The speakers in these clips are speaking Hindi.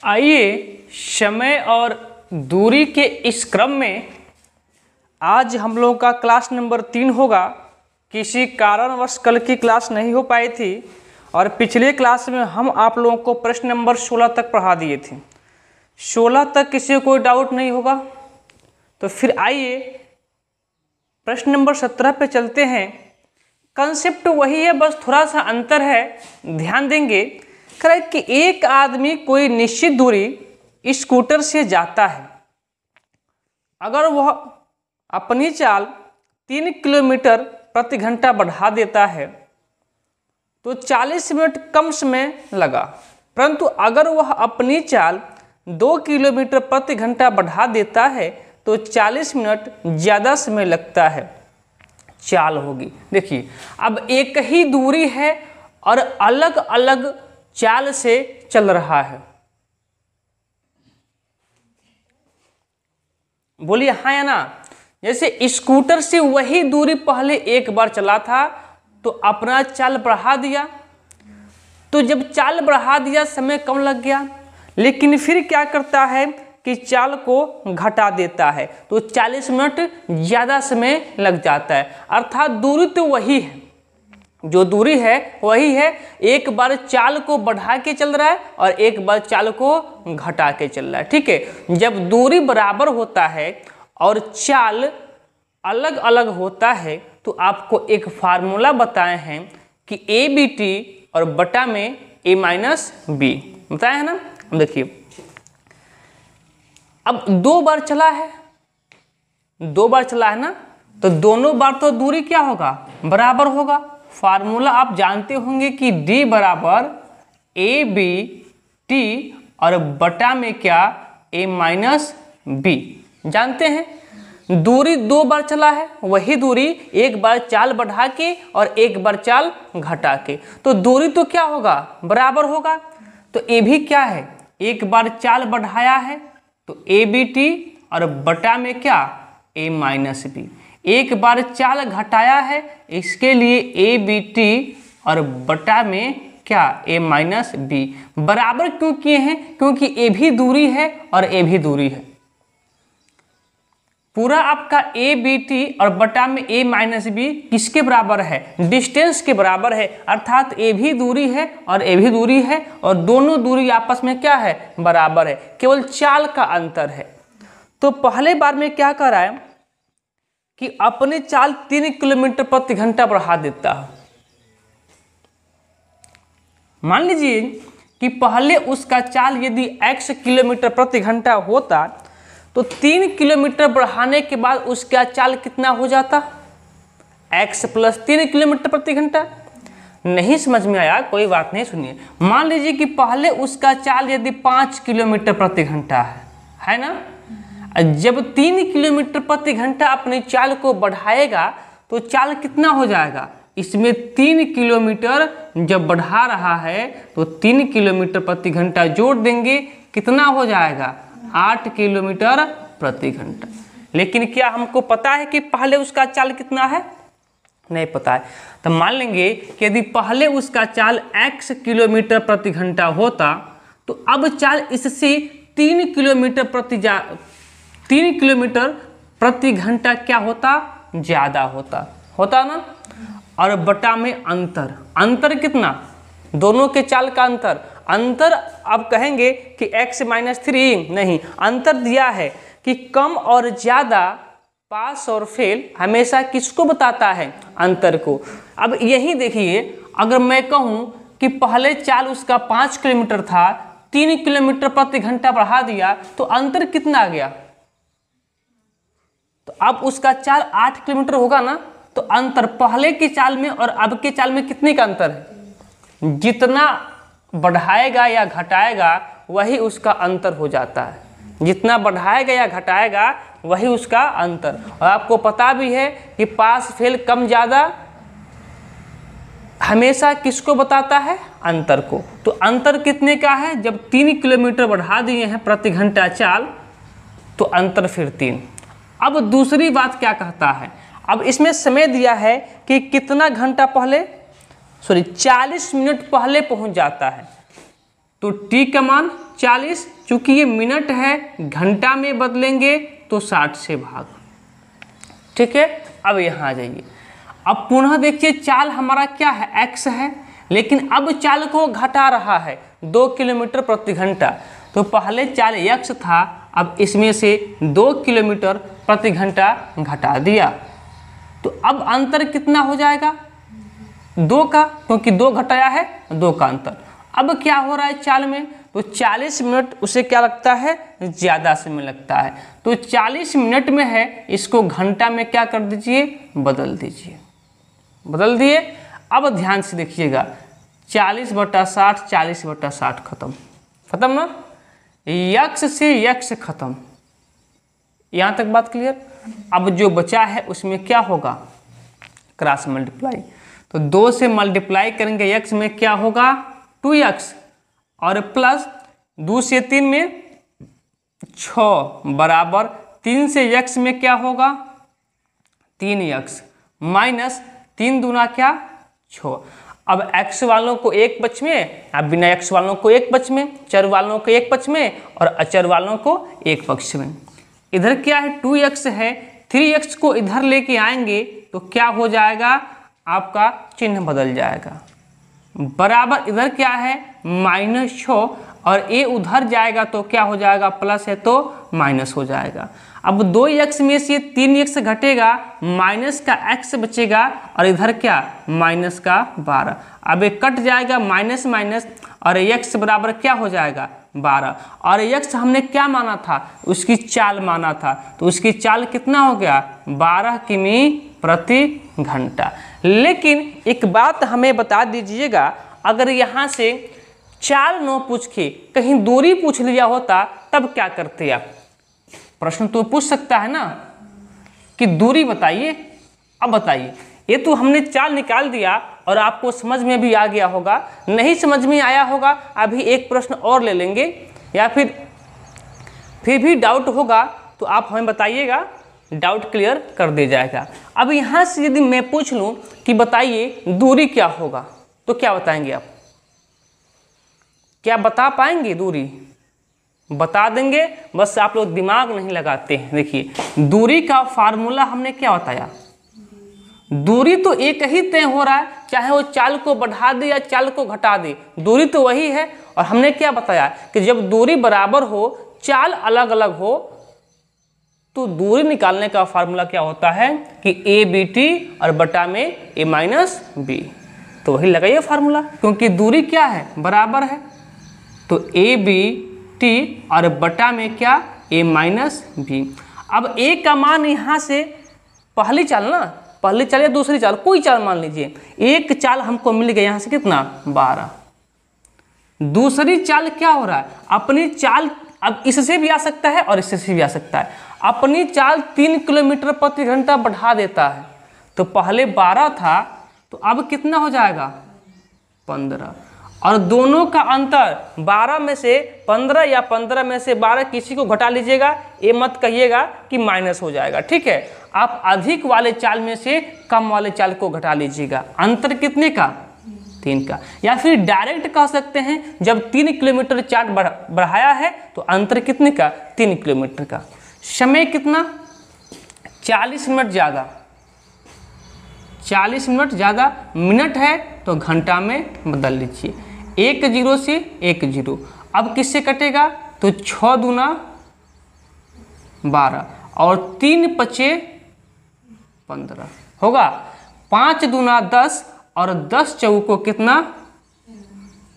आइए समय और दूरी के इस क्रम में आज हम लोगों का क्लास नंबर 3 होगा। किसी कारणवश कल की क्लास नहीं हो पाई थी और पिछले क्लास में हम आप लोगों को प्रश्न नंबर 16 तक पढ़ा दिए थे। 16 तक किसी को कोई डाउट नहीं होगा, तो फिर आइए प्रश्न नंबर 17 पे चलते हैं। कंसेप्ट वही है, बस थोड़ा सा अंतर है, ध्यान देंगे। कह कि एक आदमी कोई निश्चित दूरी स्कूटर से जाता है। अगर वह अपनी चाल 3 किलोमीटर प्रति घंटा बढ़ा देता है तो 40 मिनट कम समय लगा, परंतु अगर वह अपनी चाल 2 किलोमीटर प्रति घंटा बढ़ा देता है तो 40 मिनट ज़्यादा समय लगता है। चाल होगी, देखिए अब एक ही दूरी है और अलग अलग चाल से चल रहा है। बोलिए हाँ या ना। जैसे स्कूटर से वही दूरी पहले एक बार चला था तो अपना चाल बढ़ा दिया, तो जब चाल बढ़ा दिया समय कम लग गया, लेकिन फिर क्या करता है कि चाल को घटा देता है तो 40 मिनट ज़्यादा समय लग जाता है। अर्थात दूरी तो वही है, जो दूरी है वही है, एक बार चाल को बढ़ा के चल रहा है और एक बार चाल को घटा के चल रहा है। ठीक है, जब दूरी बराबर होता है और चाल अलग अलग होता है तो आपको एक फार्मूला बताए हैं कि ए बी टी और बटा में ए माइनस बी बताया है ना। देखिए अब 2 बार चला है, 2 बार चला है ना, तो दोनों बार तो दूरी क्या होगा, बराबर होगा। फार्मूला आप जानते होंगे कि D बराबर ए बी टी और बटा में क्या ए माइनस बी, जानते हैं। दूरी 2 बार चला है, वही दूरी एक बार चाल बढ़ा के और एक बार चाल घटा के, तो दूरी तो क्या होगा, बराबर होगा। तो ए भी क्या है, एक बार चाल बढ़ाया है तो ए बी टी और बटा में क्या ए माइनस बी, एक बार चाल घटाया है इसके लिए ए बी टी और बटा में क्या ए माइनस बी। बराबर क्यों किए हैं, क्योंकि ए भी दूरी है और ए भी दूरी है। पूरा आपका ए बी टी और बटा में ए माइनस बी किसके बराबर है, डिस्टेंस के बराबर है। अर्थात ए भी दूरी है और ए भी दूरी है और दोनों दूरी आपस में क्या है, बराबर है, केवल चाल का अंतर है। तो पहले बार में क्या कर रहा है कि अपनी चाल 3 किलोमीटर प्रति घंटा बढ़ा देता है। मान लीजिए कि पहले उसका चाल यदि x किलोमीटर प्रति घंटा होता तो 3 किलोमीटर बढ़ाने के बाद उसका चाल कितना हो जाता, x प्लस 3 किलोमीटर प्रति घंटा। नहीं समझ में आया, कोई बात नहीं, सुनिए। मान लीजिए कि पहले उसका चाल यदि 5 किलोमीटर प्रति घंटा है ना, जब 3 किलोमीटर प्रति घंटा अपनी चाल को बढ़ाएगा तो चाल कितना हो जाएगा, इसमें 3 किलोमीटर जब बढ़ा रहा है तो 3 किलोमीटर प्रति घंटा जोड़ देंगे, कितना हो जाएगा, 8 किलोमीटर प्रति घंटा। लेकिन क्या हमको पता है कि पहले उसका चाल कितना है, नहीं पता है। तो मान लेंगे कि यदि पहले उसका चाल x किलोमीटर प्रति घंटा होता तो अब चाल इससे 3 किलोमीटर प्रति घंटा क्या होता, ज़्यादा होता ना। और बटा में अंतर कितना, दोनों के चाल का अंतर अब कहेंगे कि x माइनस 3 नहीं, अंतर दिया है कि कम और ज़्यादा, पास और फेल हमेशा किसको बताता है, अंतर को। अब यही देखिए, अगर मैं कहूँ कि पहले चाल उसका 5 किलोमीटर था, 3 किलोमीटर प्रति घंटा बढ़ा दिया तो अंतर कितना आ गया, तो अब उसका चाल 8 किलोमीटर होगा ना। तो अंतर पहले की चाल में और अब के चाल में कितने का अंतर है, जितना बढ़ाएगा या घटाएगा वही उसका अंतर हो जाता है, जितना बढ़ाएगा या घटाएगा वही उसका अंतर। और आपको पता भी है कि पास फेल कम ज़्यादा हमेशा किसको बताता है, अंतर को। तो अंतर कितने का है, जब 3 किलोमीटर बढ़ा दिए हैं प्रति घंटा चाल तो अंतर फिर 3। अब दूसरी बात क्या कहता है, अब इसमें समय दिया है कि कितना घंटा पहले, 40 मिनट पहले पहुंच जाता है। तो t का मान 40, चूंकि ये मिनट है, घंटा में बदलेंगे तो 60 से भाग। ठीक है, अब यहाँ आ जाइए। अब पुनः देखिए चाल हमारा क्या है, x है, लेकिन अब चाल को घटा रहा है 2 किलोमीटर प्रति घंटा। तो पहले चाल x था, अब इसमें से 2 किलोमीटर प्रति घंटा घटा दिया, तो अब अंतर कितना हो जाएगा, 2 का, क्योंकि 2 घटाया है, 2 का अंतर। अब क्या हो रहा है चाल में, तो 40 मिनट उसे क्या लगता है, ज़्यादा समय लगता है। तो 40 मिनट में है, इसको घंटा में क्या कर दीजिए, बदल दीजिए। बदल दिए। अब ध्यान से देखिएगा, 40/60, 40/60 खत्म ना, यक्स से यक्स खत्म। यहाँ तक बात क्लियर। अब जो बचा है उसमें क्या होगा, क्रॉस मल्टीप्लाई। तो 2 से मल्टीप्लाई करेंगे यक्स में, क्या होगा 2x, और प्लस 2 से 3 में 6 बराबर 3 से x में क्या होगा 3x, माइनस 3 दूना क्या 6। अब x वालों को 1 पक्ष में, अब बिना x वालों को 1 पक्ष में, चर वालों को 1 पक्ष में और अचर वालों को 1 पक्ष में। इधर क्या है 2x है, 3x को इधर लेके आएंगे तो क्या हो जाएगा, आपका चिन्ह बदल जाएगा। बराबर इधर क्या है -6, और a उधर जाएगा तो क्या हो जाएगा, प्लस है तो माइनस हो जाएगा। अब 2x में से 3x घटेगा, माइनस का x बचेगा, और इधर क्या माइनस का 12। अब ये कट जाएगा माइनस माइनस, और x बराबर क्या हो जाएगा 12, और x हमने क्या माना था, उसकी चाल माना था, तो उसकी चाल कितना हो गया 12 किमी प्रति घंटा। लेकिन एक बात हमें बता दीजिएगा, अगर यहाँ से चाल न पूछ के कहीं दूरी पूछ लिया होता तब क्या करते आप, प्रश्न तो पूछ सकता है ना कि दूरी बताइए। अब बताइए, ये तो हमने चाल निकाल दिया और आपको समझ में भी आ गया होगा। नहीं समझ में आया होगा, अभी एक प्रश्न और ले लेंगे, या फिर भी डाउट होगा तो आप हमें बताइएगा, डाउट क्लियर कर दिया जाएगा। अब यहाँ से यदि मैं पूछ लूँ कि बताइए दूरी क्या होगा, तो क्या बताएंगे आप, क्या बता पाएंगे दूरी, बता देंगे, बस आप लोग दिमाग नहीं लगाते हैं। देखिए दूरी का फार्मूला हमने क्या बताया, दूरी तो एक ही तय हो रहा है, चाहे वो चाल को बढ़ा दे या चाल को घटा दे, दूरी तो वही है। और हमने क्या बताया कि जब दूरी बराबर हो, चाल अलग अलग हो, तो दूरी निकालने का फार्मूला क्या होता है कि a/bt और बटा में a-b। तो वही लगाइए फार्मूला, क्योंकि दूरी क्या है बराबर है, तो a/bt और बटा में क्या a-b। अब a का मान यहाँ से पहली चाल ना, पहली चाल या दूसरी चाल, कोई चाल मान लीजिए, एक चाल हमको मिल गया यहाँ से कितना 12। दूसरी चाल क्या हो रहा है, अपनी चाल अब इससे भी आ सकता है और इससे भी आ सकता है, अपनी चाल 3 किलोमीटर प्रति घंटा बढ़ा देता है। तो पहले 12 था तो अब कितना हो जाएगा 15, और दोनों का अंतर 12 में से 15 या 15 में से 12 किसी को घटा लीजिएगा, ये मत कहिएगा कि माइनस हो जाएगा। ठीक है, आप अधिक वाले चाल में से कम वाले चाल को घटा लीजिएगा। अंतर कितने का 3 का, या फिर डायरेक्ट कह सकते हैं जब 3 किलोमीटर चाल बढ़ाया है तो अंतर कितने का 3 किलोमीटर का। समय कितना 40 मिनट ज़्यादा, 40 मिनट ज़्यादा, मिनट है तो घंटा में बदल लीजिए, 1 0 से 1 0। अब किससे कटेगा, तो 6 दूना 12 और 3 पचे 15 होगा, 5 दूना 10 और 10 चौको कितना,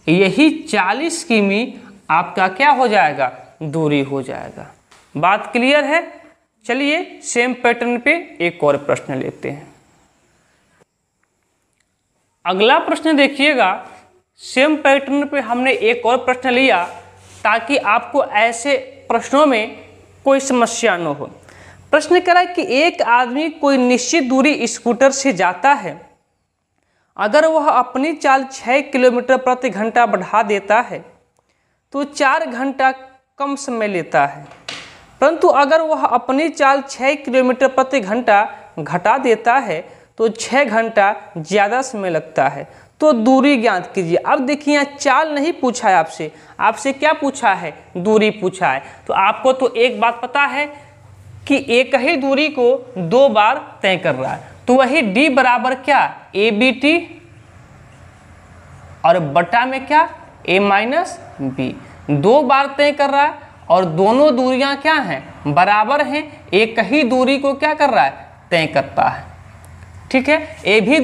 यही 40 किमी आपका क्या हो जाएगा दूरी हो जाएगा। बात क्लियर है। चलिए सेम पैटर्न पे एक और प्रश्न लेते हैं। अगला प्रश्न देखिएगा, सेम पैटर्न पे हमने एक और प्रश्न लिया ताकि आपको ऐसे प्रश्नों में कोई समस्या न हो। प्रश्न करा कि एक आदमी कोई निश्चित दूरी स्कूटर से जाता है, अगर वह अपनी चाल 6 किलोमीटर प्रति घंटा बढ़ा देता है तो 4 घंटा कम समय लेता है, परंतु अगर वह अपनी चाल 6 किलोमीटर प्रति घंटा घटा देता है तो 6 घंटा ज़्यादा समय लगता है। तो दूरी ज्ञात कीजिए। अब देखिए यहाँ चाल नहीं पूछा है आपसे, आपसे क्या पूछा है, दूरी पूछा है। तो आपको तो एक बात पता है कि एक ही दूरी को 2 बार तय कर रहा है, तो वही d बराबर क्या, ए बी टी, और बटा में क्या, a माइनस बी। 2 बार तय कर रहा है और दोनों दूरियां क्या हैं, बराबर हैं। एक ही दूरी को क्या कर रहा है, तय करता है। ठीक है, ए भी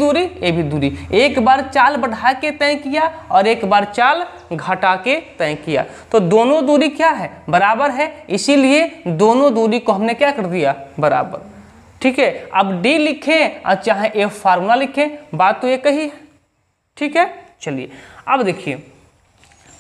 दूरी, एक बार चाल बढ़ा के तय किया और एक बार चाल घटा के तय किया, तो दोनों दूरी क्या है, बराबर है, इसीलिए दोनों दूरी को हमने क्या कर दिया, बराबर। ठीक है, अब डी लिखें और चाहे एफ फार्मूला लिखें, बात तो एक ही है। ठीक है, चलिए अब देखिए,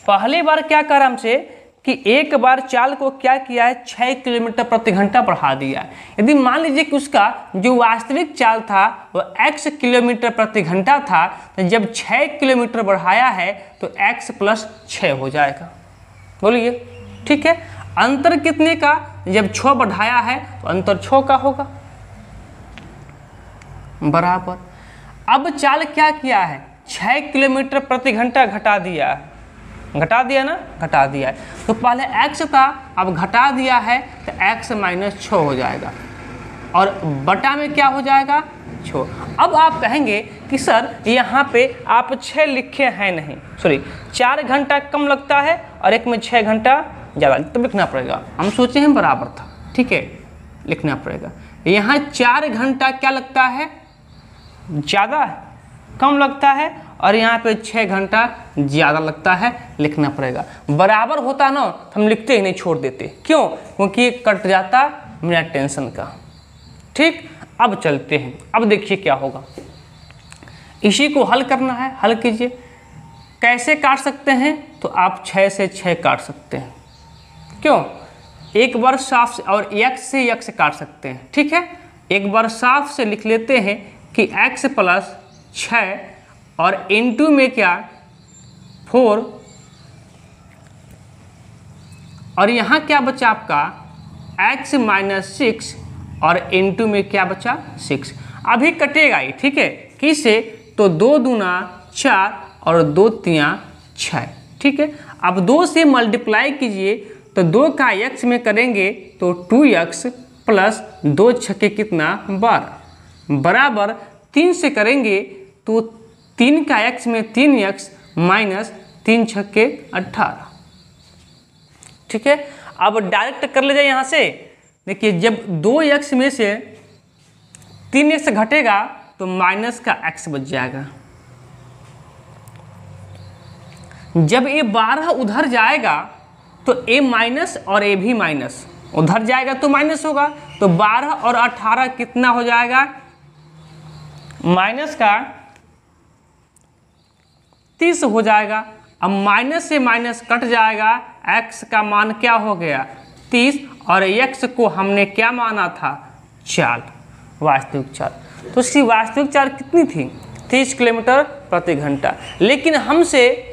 पहली बार क्या करा हमसे कि एक बार चाल को क्या किया है, 6 किलोमीटर प्रति घंटा बढ़ा दिया है। यदि मान लीजिए कि उसका जो वास्तविक चाल था वो x किलोमीटर प्रति घंटा था, तो जब 6 किलोमीटर बढ़ाया है तो x प्लस 6 हो जाएगा। बोलिए, ठीक है, अंतर कितने का, जब 6 बढ़ाया है तो अंतर 6 का होगा, बराबर। अब चाल क्या किया है, 6 किलोमीटर प्रति घंटा घटा दिया है, घटा दिया ना, घटा दिया है। तो पहले x था, अब घटा दिया है तो x माइनस 6 हो जाएगा और बटा में क्या हो जाएगा, 6। अब आप कहेंगे कि सर यहाँ पे आप 6 लिखे हैं नहीं, सॉरी 4 घंटा कम लगता है और एक में 6 घंटा ज़्यादा, तो लिखना पड़ेगा। हम सोचे हैं बराबर था, ठीक है, लिखना पड़ेगा। यहाँ 4 घंटा क्या लगता है, ज़्यादा है, कम लगता है, और यहाँ पे 6 घंटा ज़्यादा लगता है, लिखना पड़ेगा। बराबर होता ना तो हम लिखते ही नहीं, छोड़ देते, क्यों, क्योंकि कट जाता मेरा टेंशन का। ठीक, अब चलते हैं, अब देखिए क्या होगा, इसी को हल करना है, हल कीजिए। कैसे काट सकते हैं, तो आप 6 से 6 काट सकते हैं, क्यों, एक बार साफ से, और x से x काट सकते हैं। ठीक है, एक बार साफ से लिख लेते हैं कि x प्लस 6 और इनटू में क्या 4, और यहाँ क्या बचा आपका x माइनस 6 और इनटू में क्या बचा 6। अभी कटेगा ही, ठीक है, किससे, तो 2 दूना 4 और 2 तिया 6। ठीक है, अब 2 से मल्टीप्लाई कीजिए तो 2 का x में करेंगे तो 2x प्लस 2 छक्के कितना 12, बराबर 3 से करेंगे तो 3 का x में 3x माइनस 3 छक्के 18। ठीक है, अब डायरेक्ट कर ले जाए यहाँ से। देखिए, जब 2x में से 3x घटेगा तो माइनस का x बच जाएगा। जब ये 12 उधर जाएगा तो a माइनस और a भी माइनस, उधर जाएगा तो माइनस होगा, तो 12 और 18 कितना हो जाएगा, माइनस का 30 हो जाएगा। अब माइनस से माइनस कट जाएगा, x का मान क्या हो गया 30, और x को हमने क्या माना था, चाल, वास्तविक चाल। तो इसकी वास्तविक चाल कितनी थी, 30 किलोमीटर प्रति घंटा। लेकिन हमसे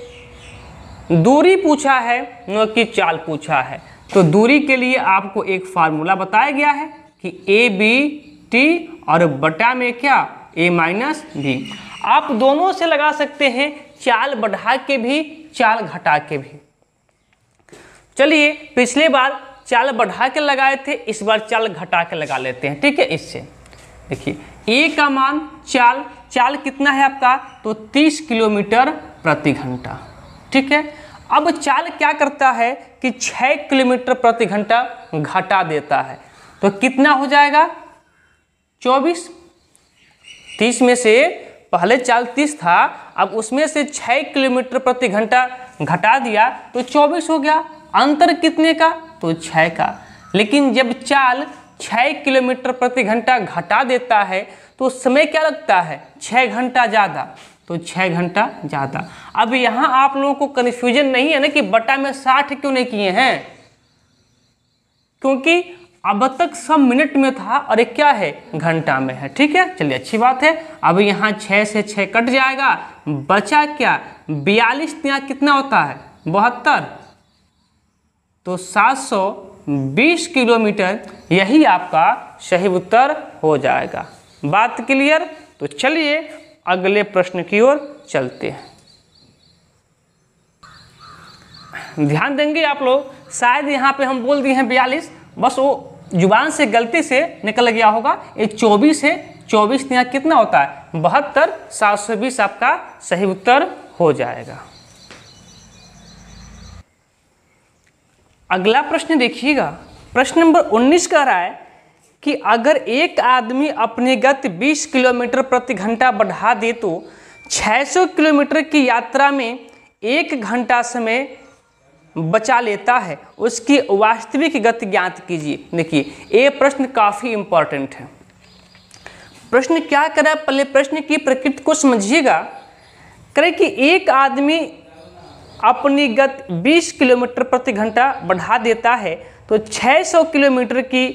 दूरी पूछा है, न कि चाल पूछा है। तो दूरी के लिए आपको एक फार्मूला बताया गया है कि ए बी टी और बटा में क्या a माइनस बी। आप दोनों से लगा सकते हैं, चाल बढ़ा के भी, चाल घटा के भी। चलिए, पिछले बार चाल बढ़ा के लगाए थे, इस बार चाल घटा के लगा लेते हैं। ठीक है, इससे देखिए a का मान, चाल कितना है आपका, तो 30 किलोमीटर प्रति घंटा। ठीक है, अब चाल क्या करता है कि 6 किलोमीटर प्रति घंटा घटा देता है, तो कितना हो जाएगा 24। 30 में से पहले चाल 30 था, अब उसमें से 6 किलोमीटर प्रति घंटा घटा दिया तो 24 हो गया। अंतर कितने का, तो 6 का। लेकिन जब चाल 6 किलोमीटर प्रति घंटा घटा देता है तो समय क्या लगता है, 6 घंटा ज़्यादा, तो 6 घंटा ज़्यादा। अब यहाँ आप लोगों को कन्फ्यूजन नहीं है ना कि बटा में 60 क्यों नहीं किए हैं, क्योंकि अब तक सब मिनट में था और एक क्या है, घंटा में है। ठीक है, चलिए अच्छी बात है। अब यहाँ 6 से 6 कट जाएगा, बचा क्या 42, यहाँ कितना होता है 72, तो 720 किलोमीटर, यही आपका सही उत्तर हो जाएगा। बात क्लियर। तो चलिए अगले प्रश्न की ओर चलते हैं। ध्यान देंगे आप लोग, शायद यहाँ पे हम बोल दिए हैं 42, बस वो जुबान से गलती से निकल गया होगा। ये 24 है, 24 यहाँ कितना होता है 72, 720 आपका सही उत्तर हो जाएगा। अगला प्रश्न देखिएगा, प्रश्न नंबर 19 कह रहा है कि अगर एक आदमी अपनी गति 20 किलोमीटर प्रति घंटा बढ़ा दे तो 600 किलोमीटर की यात्रा में 1 घंटा समय बचा लेता है, उसकी वास्तविक गति ज्ञात कीजिए। देखिए ये प्रश्न काफ़ी इंपॉर्टेंट है। प्रश्न क्या करा, पहले प्रश्न की प्रकृति को समझिएगा। करे कि एक आदमी अपनी गति 20 किलोमीटर प्रति घंटा बढ़ा देता है तो 600 किलोमीटर की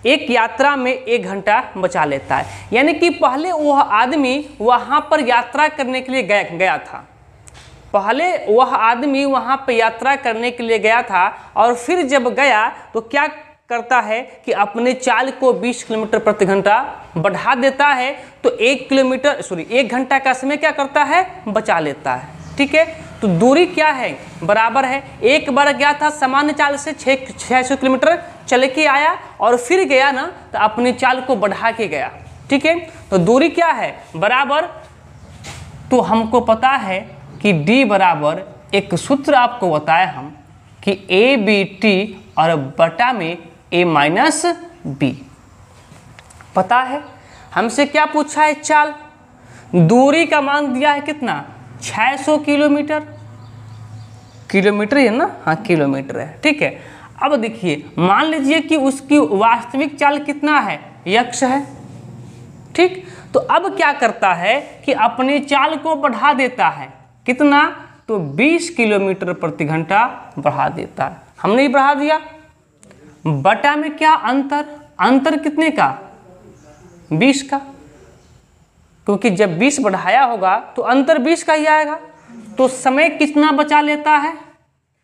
एक यात्रा में 1 घंटा बचा लेता है। यानी कि पहले वह आदमी वहाँ पर यात्रा करने के लिए गया था, पहले वह आदमी वहाँ पर यात्रा करने के लिए गया था और फिर जब गया तो क्या करता है कि अपने चाल को 20 किलोमीटर प्रति घंटा बढ़ा देता है, तो 1 घंटा का समय क्या करता है बचा लेता है। ठीक है, तो दूरी क्या है बराबर है, एक बार गया था सामान्य चाल से 600 किलोमीटर चल के आया और फिर गया ना तो अपनी चाल को बढ़ा के गया। ठीक है, तो दूरी क्या है बराबर, तो हमको पता है कि D बराबर एक सूत्र आपको बताया हम कि ABT और बटा में A माइनस B। पता है हमसे क्या पूछा है, चाल, दूरी का मान दिया है कितना 600 किलोमीटर, किलोमीटर है ना, हाँ किलोमीटर है। ठीक है, अब देखिए मान लीजिए कि उसकी वास्तविक चाल कितना है x है। ठीक, तो अब क्या करता है कि अपनी चाल को बढ़ा देता है, कितना, तो 20 किलोमीटर प्रति घंटा बढ़ा देता है। हमने ही बढ़ा दिया, बटा में क्या अंतर, अंतर कितने का 20 का, क्योंकि जब 20 बढ़ाया होगा तो अंतर 20 का ही आएगा। तो समय कितना बचा लेता है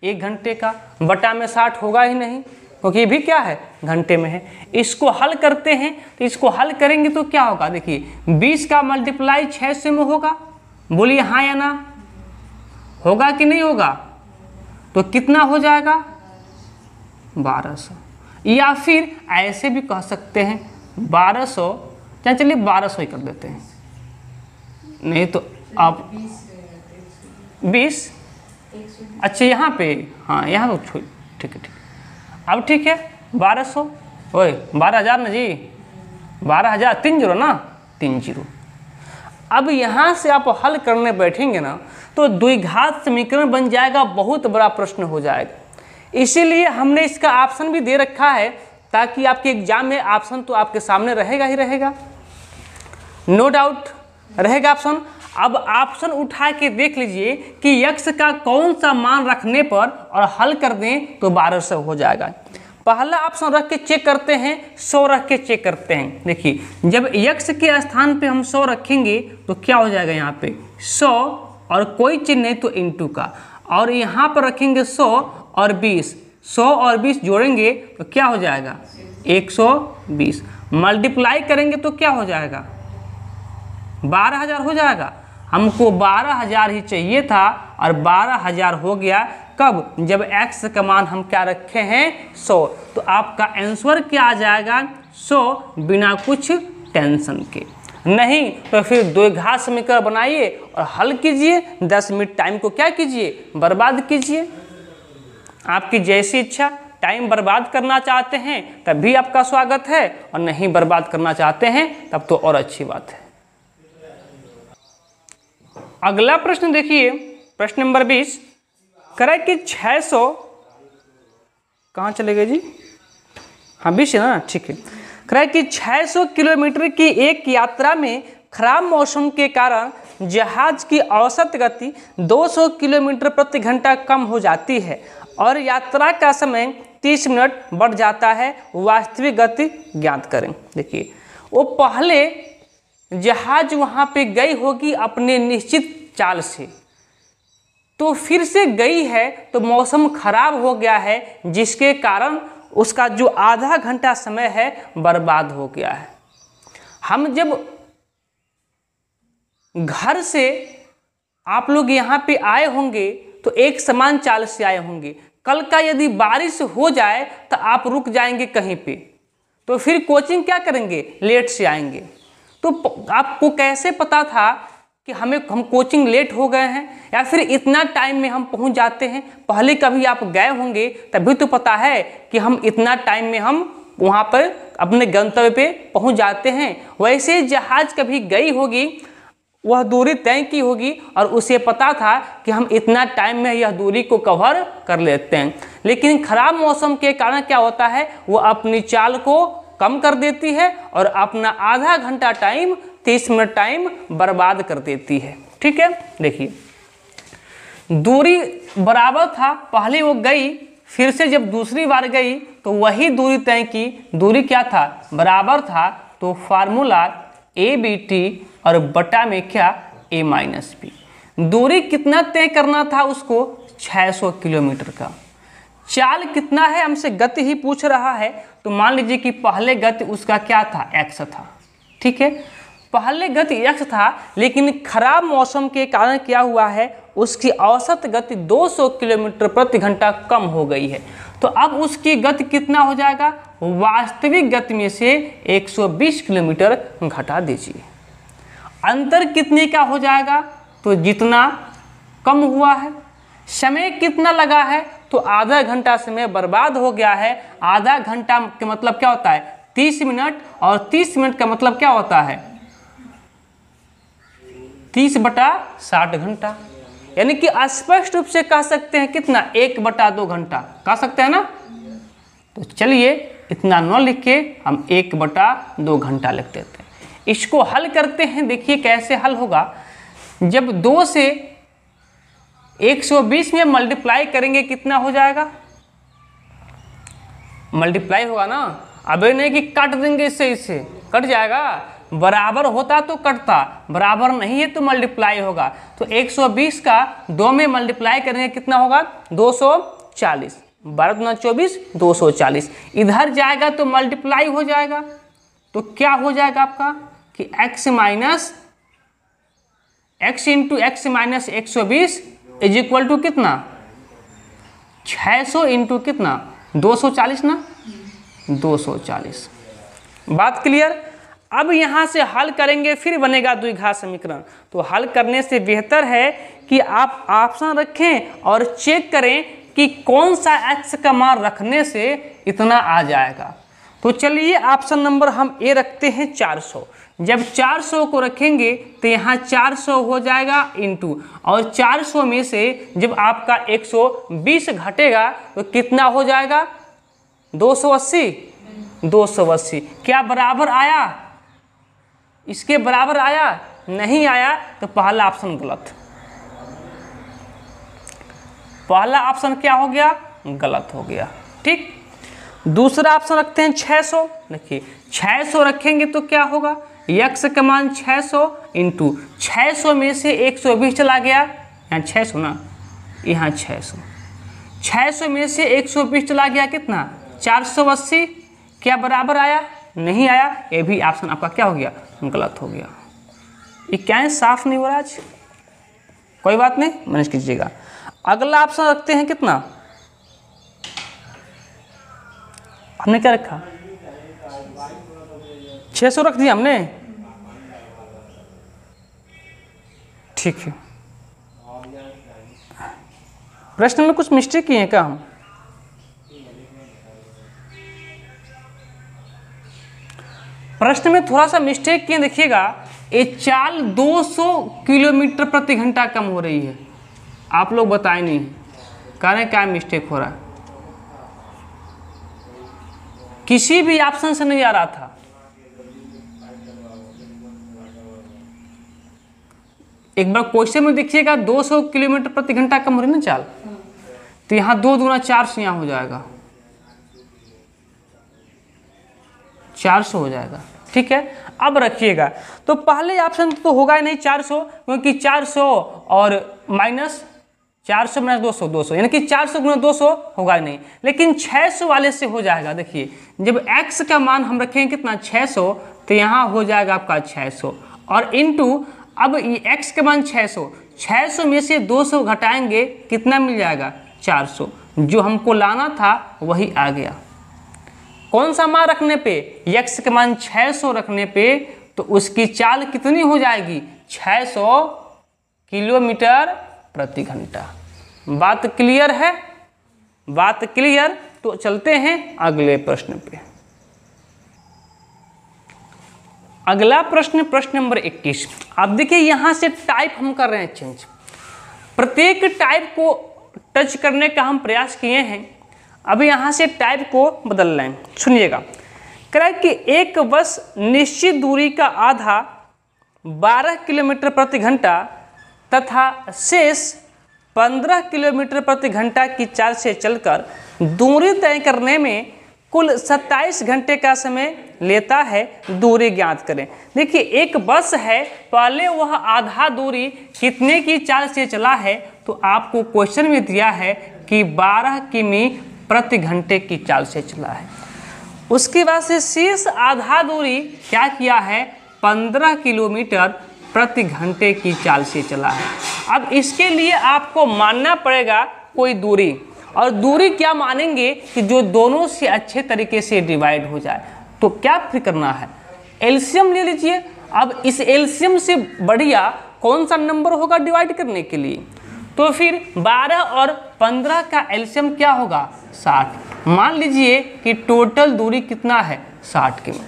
1 घंटे का, बटा में 60 होगा ही नहीं क्योंकि ये भी क्या है घंटे में है। इसको हल करते हैं, तो इसको हल करेंगे तो क्या होगा, देखिए 20 का मल्टीप्लाई 600 में होगा, बोलिए हाँ या ना, होगा कि नहीं होगा, तो कितना हो जाएगा 1200, या फिर ऐसे भी कह सकते हैं 1200, चलिए 1200 ही कर देते हैं, नहीं तो आप 20, अच्छा यहाँ पे, हाँ यहाँ तो ठीक है, अब ठीक है 1200, ओए 12,000 ना जी, 12,000 30 ना 30। अब यहाँ से आप हल करने बैठेंगे ना तो द्विघात समीकरण बन जाएगा, बहुत बड़ा प्रश्न हो जाएगा। इसीलिए हमने इसका ऑप्शन भी दे रखा है ताकि आपके एग्जाम में ऑप्शन तो आपके सामने रहेगा ही रहेगा, नो डाउट रहेगा ऑप्शन। अब ऑप्शन उठा के देख लीजिए कि x का कौन सा मान रखने पर और हल कर दें तो 1200 हो जाएगा। पहला ऑप्शन रख के चेक करते हैं, 100 रख के चेक करते हैं। देखिए जब x के स्थान पे हम 100 रखेंगे तो क्या हो जाएगा, यहाँ पे 100 और कोई चिन्ह नहीं तो इंटू का, और यहाँ पर रखेंगे 100 और 20, 100 और 20 जोड़ेंगे तो क्या हो जाएगा 120, मल्टीप्लाई करेंगे तो क्या हो जाएगा 12,000 हो जाएगा। हमको 12,000 ही चाहिए था और 12,000 हो गया, कब, जब x का मान हम क्या रखे हैं 100। तो आपका आंसर क्या आ जाएगा 100, बिना कुछ टेंशन के। नहीं तो फिर द्विघात समीकरण बनाइए और हल कीजिए, 10 मिनट टाइम को क्या कीजिए बर्बाद कीजिए, आपकी जैसी इच्छा। टाइम बर्बाद करना चाहते हैं तब भी आपका स्वागत है, और नहीं बर्बाद करना चाहते हैं तब तो और अच्छी बात है। अगला प्रश्न देखिए, प्रश्न नंबर 20 करे कि 600, कहाँ चले गए जी, हाँ 20 है ना, ठीक है। करे कि 600 किलोमीटर की एक यात्रा में खराब मौसम के कारण जहाज की औसत गति 200 किलोमीटर प्रति घंटा कम हो जाती है और यात्रा का समय 30 मिनट बढ़ जाता है, वास्तविक गति ज्ञात करें। देखिए वो पहले जहाज वहाँ पे गई होगी अपने निश्चित चाल से, तो फिर से गई है तो मौसम खराब हो गया है, जिसके कारण उसका जो आधा घंटा समय है बर्बाद हो गया है। हम जब घर से आप लोग यहाँ पे आए होंगे तो एक समान चाल से आए होंगे। कल का यदि बारिश हो जाए तो आप रुक जाएंगे कहीं पे, तो फिर कोचिंग क्या करेंगे, लेट से आएंगे। तो आपको कैसे पता था कि हम कोचिंग लेट हो गए हैं या फिर इतना टाइम में हम पहुंच जाते हैं? पहले कभी आप गए होंगे तभी तो पता है कि हम इतना टाइम में हम वहाँ पर अपने गंतव्य पे पहुंच जाते हैं। वैसे जहाज कभी गई होगी, वह दूरी तय की होगी और उसे पता था कि हम इतना टाइम में यह दूरी को कवर कर लेते हैं। लेकिन खराब मौसम के कारण क्या होता है, वो अपनी चाल को कम कर देती है और अपना आधा घंटा टाइम, 30 मिनट टाइम बर्बाद कर देती है। ठीक है, देखिए दूरी बराबर था, पहले वो गई, फिर से जब दूसरी बार गई तो वही दूरी तय की। दूरी क्या था, बराबर था, तो फार्मूला ABT और बटा में क्या, A माइनस B। दूरी कितना तय करना था उसको, 600 किलोमीटर का। चाल कितना है, हमसे गति ही पूछ रहा है, तो मान लीजिए कि पहले गति उसका क्या था, x था। ठीक है, पहले गति x था, लेकिन खराब मौसम के कारण क्या हुआ है, उसकी औसत गति 200 किलोमीटर प्रति घंटा कम हो गई है। तो अब उसकी गति कितना हो जाएगा, वास्तविक गति में से 120 किलोमीटर घटा दीजिए। अंतर कितने का हो जाएगा, तो जितना कम हुआ है। समय कितना लगा है, तो आधा घंटा समय बर्बाद हो गया है। आधा घंटा का मतलब क्या होता है, 30 मिनट, और 30 मिनट का मतलब क्या होता है, 30/60 घंटा। यानी कि स्पष्ट रूप से कह सकते हैं कितना, 1/2 घंटा कह सकते हैं ना। तो चलिए इतना न लिख के हम 1/2 घंटा लिख देते हैं। इसको हल करते हैं, देखिए कैसे हल होगा। जब 2 से 120 में मल्टीप्लाई करेंगे कितना हो जाएगा, मल्टीप्लाई होगा ना। अबे नहीं कि काट देंगे इससे कट जाएगा, बराबर होता तो कटता, बराबर नहीं है तो मल्टीप्लाई होगा। तो 120 का 2 में मल्टीप्लाई करेंगे कितना होगा, 240। 12 दूना 24, 240। इधर जाएगा तो मल्टीप्लाई हो जाएगा, तो क्या हो जाएगा आपका कि x इंटू एक्स माइनस 120 इज इक्वल टू कितना, 600 इंटू कितना, 240 ना, 240। बात क्लियर। अब यहाँ से हल करेंगे, फिर बनेगा द्विघात समीकरण। तो हल करने से बेहतर है कि आप ऑप्शन रखें और चेक करें कि कौन सा x का मान रखने से इतना आ जाएगा। तो चलिए ऑप्शन नंबर हम ए रखते हैं 400। जब 400 को रखेंगे तो यहाँ 400 हो जाएगा इंटू, और 400 में से जब आपका 120 घटेगा तो कितना हो जाएगा, 280। 280 क्या बराबर आया, इसके बराबर आया, नहीं आया, तो पहला ऑप्शन गलत। पहला ऑप्शन क्या हो गया, गलत हो गया। ठीक, दूसरा ऑप्शन रखते हैं 600। देखिए 600 रखेंगे तो क्या होगा, x का मान 600 इंटू 600 में से 120 चला गया, यहाँ 600 ना, यहाँ 600 में से 120 चला गया कितना, 480। क्या बराबर आया, नहीं आया। ये भी ऑप्शन आपका क्या हो गया, गलत हो गया। ये क्या है, साफ नहीं हो रहा आज, कोई बात नहीं, मैनेज कीजिएगा। अगला ऑप्शन रखते हैं कितना, हमने क्या रखा, 600 रख दिया हमने। ठीक है, प्रश्न में कुछ मिस्टेक किए हैं क्या हम, प्रश्न में थोड़ा सा मिस्टेक किए, देखिएगा ये चाल 200 किलोमीटर प्रति घंटा कम हो रही है, आप लोग बताए नहीं, कह रहे हैं क्या मिस्टेक हो रहा है, किसी भी ऑप्शन से नहीं आ रहा था। एक बार क्वेश्चन में देखिएगा 200 किलोमीटर प्रति घंटा कम हो रही है ना चाल, तो यहाँ 2 दूना 400 यहाँ हो जाएगा, 400 हो जाएगा। ठीक है, अब रखिएगा, तो पहले ऑप्शन तो होगा ही नहीं 400, क्योंकि 400 और माइनस 400 माइनस 200, 200 यानी कि 400 गुना 200 होगा ही नहीं, लेकिन 600 वाले से हो जाएगा। देखिए जब x का मान हम रखेंगे कितना 600, तो यहाँ हो जाएगा आपका 600 और इंटू, अब x का मान 600, 600 में से 200 घटाएंगे कितना मिल जाएगा 400। जो हमको लाना था वही आ गया। कौन सा मान रखने पे, x के मान 600 रखने पे, तो उसकी चाल कितनी हो जाएगी 600 किलोमीटर प्रति घंटा। बात क्लियर है? बात क्लियर? तो चलते हैं अगले प्रश्न पे। अगला प्रश्न, प्रश्न नंबर 21। अब देखिए यहाँ से टाइप हम कर रहे हैं चेंज। प्रत्येक टाइप को टच करने का हम प्रयास किए हैं, अब यहाँ से टाइप को बदल रहे हैं। सुनिएगा, कह रहा है कि एक बस निश्चित दूरी का आधा 12 किलोमीटर प्रति घंटा तथा शेष 15 किलोमीटर प्रति घंटा की चाल से चलकर दूरी तय करने में कुल 27 घंटे का समय लेता है, दूरी ज्ञात करें। देखिए एक बस है, पहले वह आधा दूरी कितने की चाल से चला है, तो आपको क्वेश्चन में दिया है कि 12 किमी प्रति घंटे की चाल से चला है। उसके बाद से शेष आधा दूरी क्या किया है 15 किलोमीटर प्रति घंटे की चाल से चला है। अब इसके लिए आपको मानना पड़ेगा कोई दूरी, और दूरी क्या मानेंगे कि जो दोनों से अच्छे तरीके से डिवाइड हो जाए। तो क्या फिर करना है, एलसीएम ले लीजिए। अब इस एलसीएम से बढ़िया कौन सा नंबर होगा डिवाइड करने के लिए, तो फिर 12 और 15 का एलसीएम क्या होगा 60। मान लीजिए कि टोटल दूरी कितना है 60 किमी।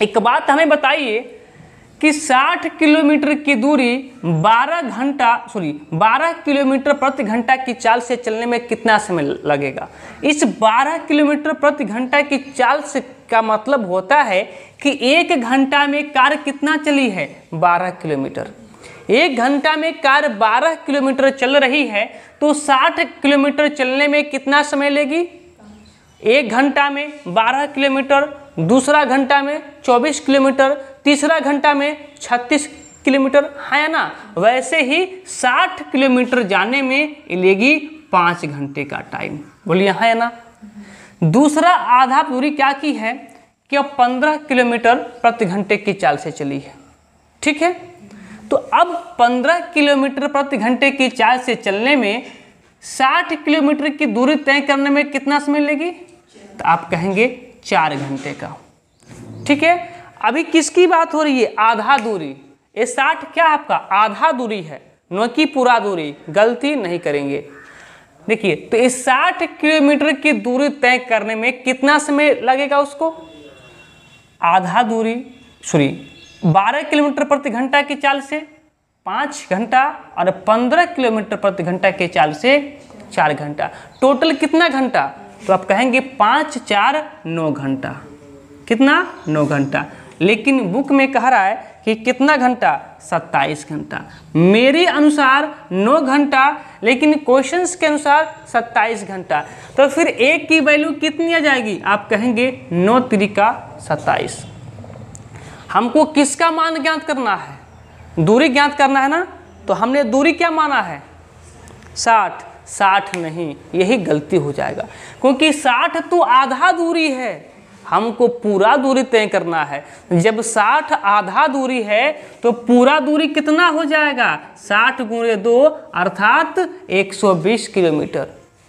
एक बात हमें बताइए कि 60 किलोमीटर की दूरी 12 किलोमीटर प्रति घंटा की चाल से चलने में कितना समय लगेगा। इस 12 किलोमीटर प्रति घंटा की चाल से का मतलब होता है कि 1 घंटा में कार कितना चली है 12 किलोमीटर। 1 घंटा में कार 12 किलोमीटर चल रही है, तो 60 किलोमीटर चलने में कितना समय लेगी। 1 घंटा में 12 किलोमीटर, दूसरा घंटा में 24 किलोमीटर, तीसरा घंटा में 36 किलोमीटर, है ना। वैसे ही 60 किलोमीटर जाने में लेगी 5 घंटे का टाइम। बोलिए है ना। दूसरा आधा दूरी क्या की है कि अब 15 किलोमीटर प्रति घंटे की चाल से चली है, ठीक है। तो अब 15 किलोमीटर प्रति घंटे की चाल से चलने में 60 किलोमीटर की दूरी तय करने में कितना समय लेगी, तो आप कहेंगे 4 घंटे का, ठीक है। अभी किसकी बात हो रही है, आधा दूरी। ये 60 क्या आपका आधा दूरी है, न कि पूरा दूरी, गलती नहीं करेंगे। देखिए तो इस 60 किलोमीटर की दूरी तय करने में कितना समय लगेगा उसको, आधा दूरी 12 किलोमीटर प्रति घंटा की चाल से 5 घंटा और 15 किलोमीटर प्रति घंटा की चाल से 4 घंटा। टोटल कितना घंटा, तो आप कहेंगे 5 4 9 घंटा। कितना 9 घंटा। लेकिन बुक में कह रहा है कि कितना घंटा 27 घंटा। मेरे अनुसार 9 घंटा, लेकिन क्वेश्चंस के अनुसार 27 घंटा। तो फिर एक की वैल्यू कितनी आ जाएगी, आप कहेंगे 9 त्रिका 27। हमको किसका मान ज्ञात करना है, दूरी ज्ञात करना है ना। तो हमने दूरी क्या माना है 60 नहीं, यही गलती हो जाएगा, क्योंकि 60 तो आधा दूरी है, हमको पूरा दूरी तय करना है। जब 60 आधा दूरी है तो पूरा दूरी कितना हो जाएगा 60 × 2 अर्थात 120 किलोमीटर,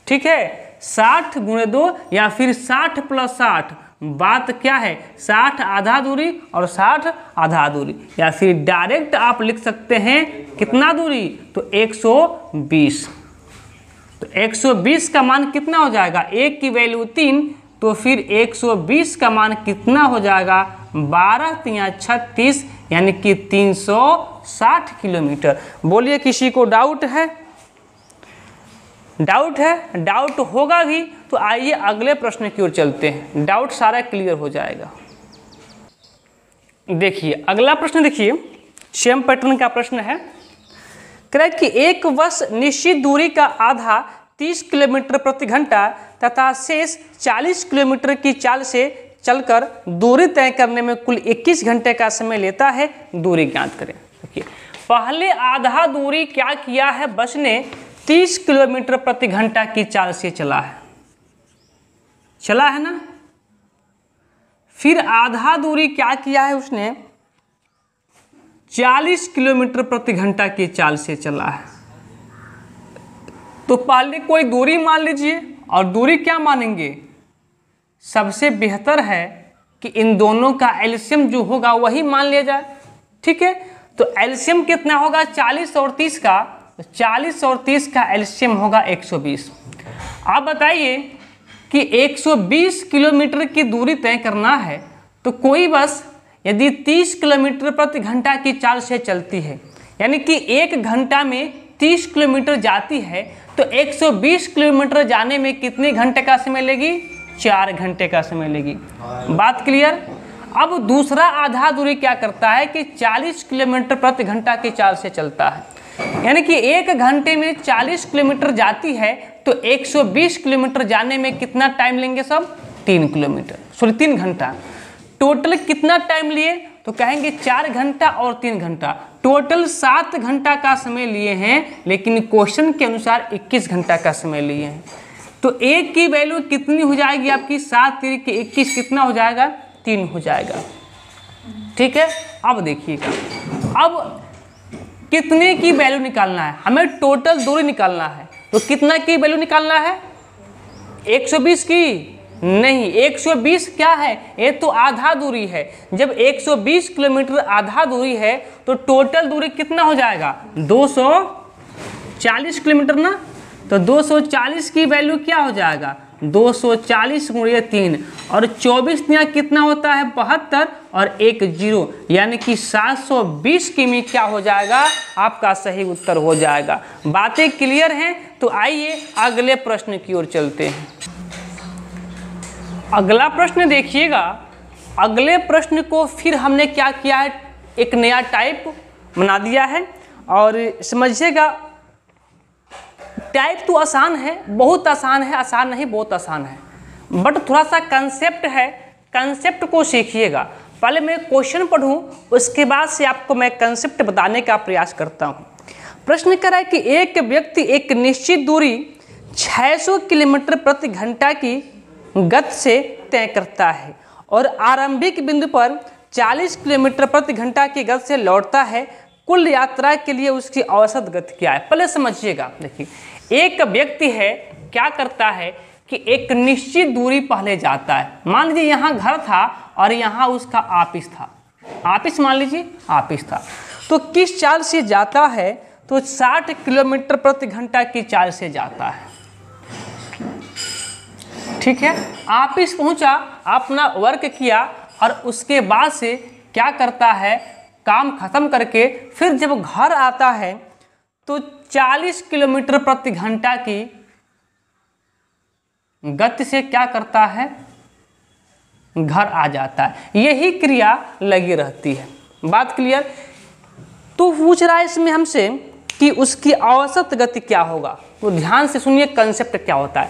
ठीक है। 60 × 2 या फिर 60 + 60। बात क्या है 60 आधा दूरी और 60 आधा दूरी, या फिर डायरेक्ट आप लिख सकते हैं कितना दूरी, तो 120। तो 120 का मान कितना हो जाएगा, 1 की वैल्यू 3, तो फिर 120 का मान कितना हो जाएगा 12 × 3 = 36, यानी कि 360 किलोमीटर। बोलिए किसी को डाउट है, डाउट है, डाउट होगा भी तो आइए अगले प्रश्न की ओर चलते हैं, डाउट सारा क्लियर हो जाएगा। देखिए अगला प्रश्न, देखिए सेम पैटर्न का प्रश्न है। कह रहा है कि एक बस निश्चित दूरी का आधा 30 किलोमीटर प्रति घंटा तथा शेष 40 किलोमीटर की चाल से चलकर दूरी तय करने में कुल 21 घंटे का समय लेता है, दूरी ज्ञात करें। देखिए पहले आधा दूरी क्या किया है, बस ने 30 किलोमीटर प्रति घंटा की चाल से चला है ना। फिर आधा दूरी क्या किया है उसने 40 किलोमीटर प्रति घंटा की चाल से चला है। तो पहले कोई दूरी मान लीजिए, और दूरी क्या मानेंगे, सबसे बेहतर है कि इन दोनों का एलसीएम जो होगा वही मान लिया जाए। ठीक है, तो एलसीएम कितना होगा 40 और 30 का, तो 40 और 30 का एलसीएम होगा 120। आप बताइए कि 120 किलोमीटर की दूरी तय करना है, तो कोई बस यदि 30 किलोमीटर प्रति घंटा की चाल से चलती है, यानी कि 1 घंटा में 30 किलोमीटर जाती है, तो 120 किलोमीटर जाने में कितने घंटे का समय लेगी, 4 घंटे का समय लेगी। बात क्लियर। अब दूसरा आधा दूरी क्या करता है कि 40 किलोमीटर प्रति घंटा की चाल से चलता है, यानी कि 1 घंटे में 40 किलोमीटर जाती है, तो 120 किलोमीटर जाने में कितना टाइम लेंगे सब, 3 घंटा। टोटल कितना टाइम लिए, तो कहेंगे 4 घंटा और 3 घंटा, टोटल 7 घंटा का समय लिए हैं, लेकिन क्वेश्चन के अनुसार 21 घंटा का समय लिए हैं। तो एक की वैल्यू कितनी हो जाएगी आपकी, 7 3 के 21 कितना हो जाएगा, 3 हो जाएगा। ठीक है, अब देखिएगा, अब कितने की वैल्यू निकालना है, हमें टोटल दूरी निकालना है। तो कितना की वैल्यू निकालना है, 120 की नहीं, 120 क्या है, ये तो आधा दूरी है। जब 120 किलोमीटर आधा दूरी है, तो टोटल दूरी कितना हो जाएगा, 240 किलोमीटर ना। तो 240 की वैल्यू क्या हो जाएगा, 240 × 3, और 24 यहाँ कितना होता है, 72, और 1 0, यानी कि 720 किमी क्या हो जाएगा, आपका सही उत्तर हो जाएगा। बातें क्लियर हैं। तो आइए अगले प्रश्न की ओर चलते हैं। अगला प्रश्न देखिएगा। अगले प्रश्न को फिर हमने क्या किया है, एक नया टाइप बना दिया है, और समझिएगा टाइप तो आसान है, बहुत आसान है, आसान नहीं बहुत आसान है, बट थोड़ा सा कंसेप्ट है, कंसेप्ट को सीखिएगा। पहले मैं क्वेश्चन पढ़ूं, उसके बाद से आपको मैं कंसेप्ट बताने का प्रयास करता हूं। प्रश्न कर रहा है कि एक व्यक्ति एक निश्चित दूरी 600 किलोमीटर प्रति घंटा की गति से तय करता है और आरंभिक बिंदु पर 40 किलोमीटर प्रति घंटा की गति से लौटता है। कुल यात्रा के लिए उसकी औसत गति क्या है, पहले समझिएगा। देखिए, एक व्यक्ति है, क्या करता है कि एक निश्चित दूरी पहले जाता है। मान लीजिए यहाँ घर था और यहाँ उसका ऑफिस था, ऑफिस मान लीजिए ऑफिस था, तो किस चाल से जाता है, तो 60 किलोमीटर प्रति घंटा की चाल से जाता है। ठीक है, ऑफिस पहुंचा, अपना वर्क किया, और उसके बाद से क्या करता है, काम खत्म करके फिर जब घर आता है तो 40 किलोमीटर प्रति घंटा की गति से क्या करता है, घर आ जाता है। यही क्रिया लगी रहती है। बात क्लियर। तो पूछ रहा है इसमें हमसे कि उसकी औसत गति क्या होगा। तो ध्यान से सुनिए कंसेप्ट क्या होता है।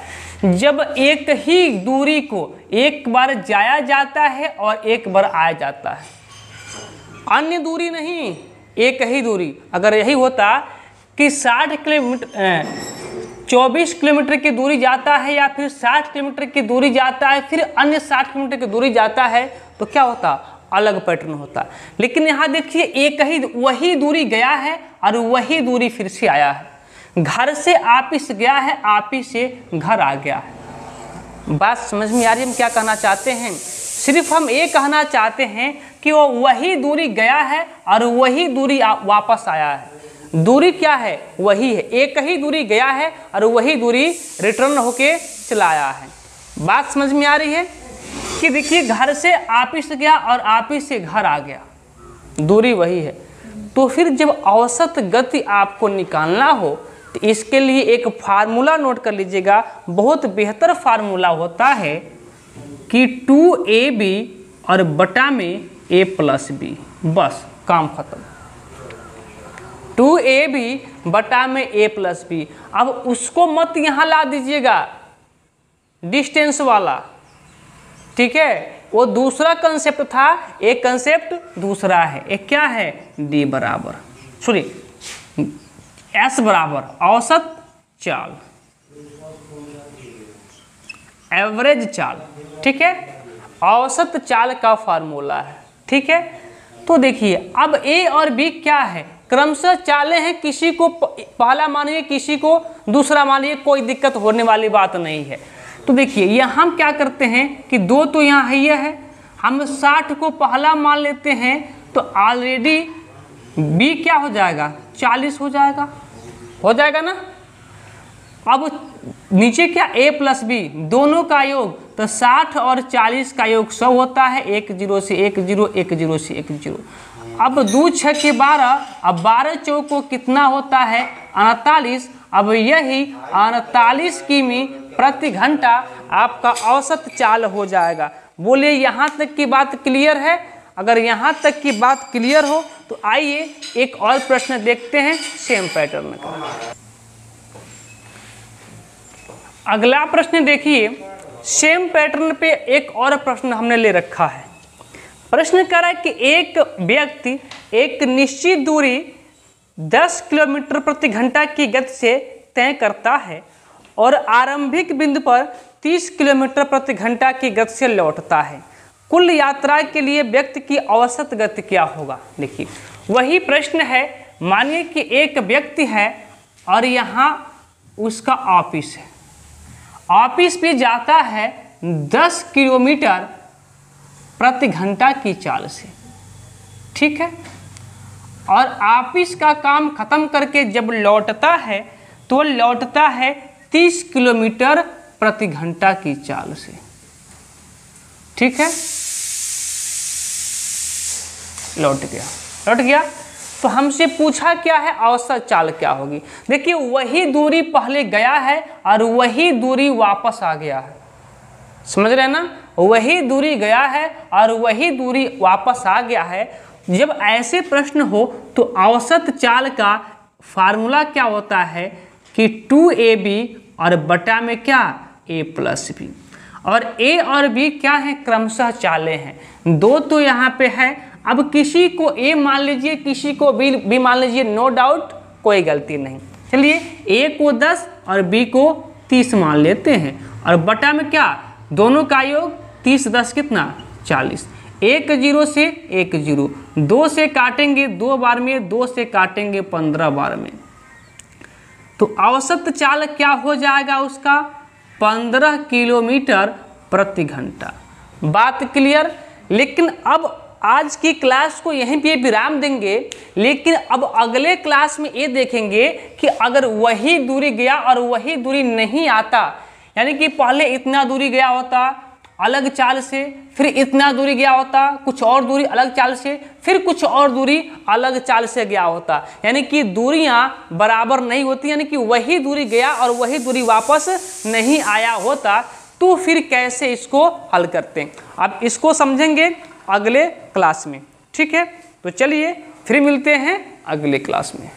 जब एक ही दूरी को एक बार जाया जाता है और एक बार आया जाता है, अन्य दूरी नहीं, एक ही दूरी। अगर यही होता कि 60 किलोमीटर 24 किलोमीटर की दूरी जाता है या फिर 60 किलोमीटर की दूरी जाता है फिर अन्य 60 किलोमीटर की दूरी जाता है, तो क्या होता, अलग पैटर्न होता। लेकिन यहाँ देखिए एक ही वही दूरी गया है और वही दूरी फिर से आया है। घर से ऑफिस गया है, ऑफिस से घर आ गया है। बात समझ में आ रही है हम क्या कहना चाहते हैं। सिर्फ हम ये कहना चाहते हैं कि वो वही दूरी गया है और वही दूरी वापस आया है। दूरी क्या है, वही है, एक ही दूरी गया है और वही दूरी रिटर्न होके चला आया है। बात समझ में आ रही है कि देखिए घर से ऑफिस गया और ऑफिस से घर आ गया, दूरी वही है। तो फिर जब औसत गति आपको निकालना हो तो इसके लिए एक फार्मूला नोट कर लीजिएगा। बहुत बेहतर फार्मूला होता है कि 2ab और बटा में a प्लस b, बस काम खत्म। 2ab बटा में a प्लस b। अब उसको मत यहाँ ला दीजिएगा डिस्टेंस वाला, ठीक है, वो दूसरा कंसेप्ट था, एक कंसेप्ट दूसरा है। एक क्या है, d बराबर, सॉरी s बराबर औसत चाल, एवरेज चाल, ठीक है, औसत चाल का फार्मूला है। ठीक है, तो देखिए अब ए और बी क्या है, क्रमशः चालें हैं, किसी को पहला मानिए किसी को दूसरा मानिए, कोई दिक्कत होने वाली बात नहीं है। तो देखिए यहाँ हम क्या करते हैं कि 2 तो यहाँ है, यह है, हम 60 को पहला मान लेते हैं तो ऑलरेडी बी क्या हो जाएगा 40 हो जाएगा ना। अब नीचे क्या a प्लस बी दोनों का योग, तो 60 और 40 का योग 100 होता है, 1 0 से 1 0, 1 0 से 1 0। अब 2 6 के 12, अब 12 चौको कितना होता है 48। अब यही 48 किमी प्रति घंटा आपका औसत चाल हो जाएगा। बोलिए यहाँ तक की बात क्लियर है? अगर यहाँ तक की बात क्लियर हो तो आइए एक और प्रश्न देखते हैं सेम पैटर्न का। अगला प्रश्न देखिए, सेम पैटर्न पे एक और प्रश्न हमने ले रखा है। प्रश्न कह रहा है कि एक व्यक्ति एक निश्चित दूरी 10 किलोमीटर प्रति घंटा की गति से तय करता है और आरंभिक बिंदु पर 30 किलोमीटर प्रति घंटा की गति से लौटता है। कुल यात्रा के लिए व्यक्ति की औसत गति क्या होगा? देखिए वही प्रश्न है, मानिए कि एक व्यक्ति है और यहाँ उसका ऑफिस है, ऑफिस पे जाता है 10 किलोमीटर प्रति घंटा की चाल से, ठीक है, और ऑफिस का काम खत्म करके जब लौटता है तो लौटता है 30 किलोमीटर प्रति घंटा की चाल से, ठीक है, लौट गया। तो हमसे पूछा क्या है, औसत चाल क्या होगी। देखिए वही दूरी पहले गया है और वही दूरी वापस आ गया है, समझ रहे हैं ना, वही दूरी गया है और वही दूरी वापस आ गया है। जब ऐसे प्रश्न हो तो औसत चाल का फार्मूला क्या होता है कि 2ab और बटा में क्या a प्लस बी, और a और b क्या है क्रमशः चालें हैं, 2 तो यहाँ पे है। अब किसी को a मान लीजिए, किसी को b मान लीजिए, नो डाउट, कोई गलती नहीं। चलिए a को 10 और b को 30 मान लेते हैं, और बटा में क्या दोनों का योग 30 10 कितना 40, 1 0 से 1 0, 2 से काटेंगे 2 बार में, 2 से काटेंगे 15 बार में, तो औसत चाल क्या हो जाएगा उसका 15 किलोमीटर प्रति घंटा। बात क्लियर? लेकिन अब आज की क्लास को यहीं पे विराम देंगे, लेकिन अब अगले क्लास में ये देखेंगे कि अगर वही दूरी गया और वही दूरी नहीं आता, यानी कि पहले इतना दूरी गया होता अलग चाल से, फिर इतना दूरी गया होता कुछ और दूरी अलग चाल से, फिर कुछ और दूरी अलग चाल से गया होता, यानी कि दूरियां बराबर नहीं होती, यानी कि वही दूरी गया और वही दूरी वापस नहीं आया होता, तो फिर कैसे इसको हल करते हैं, अब इसको समझेंगे अगले क्लास में, ठीक है। तो चलिए फिर मिलते हैं अगले क्लास में।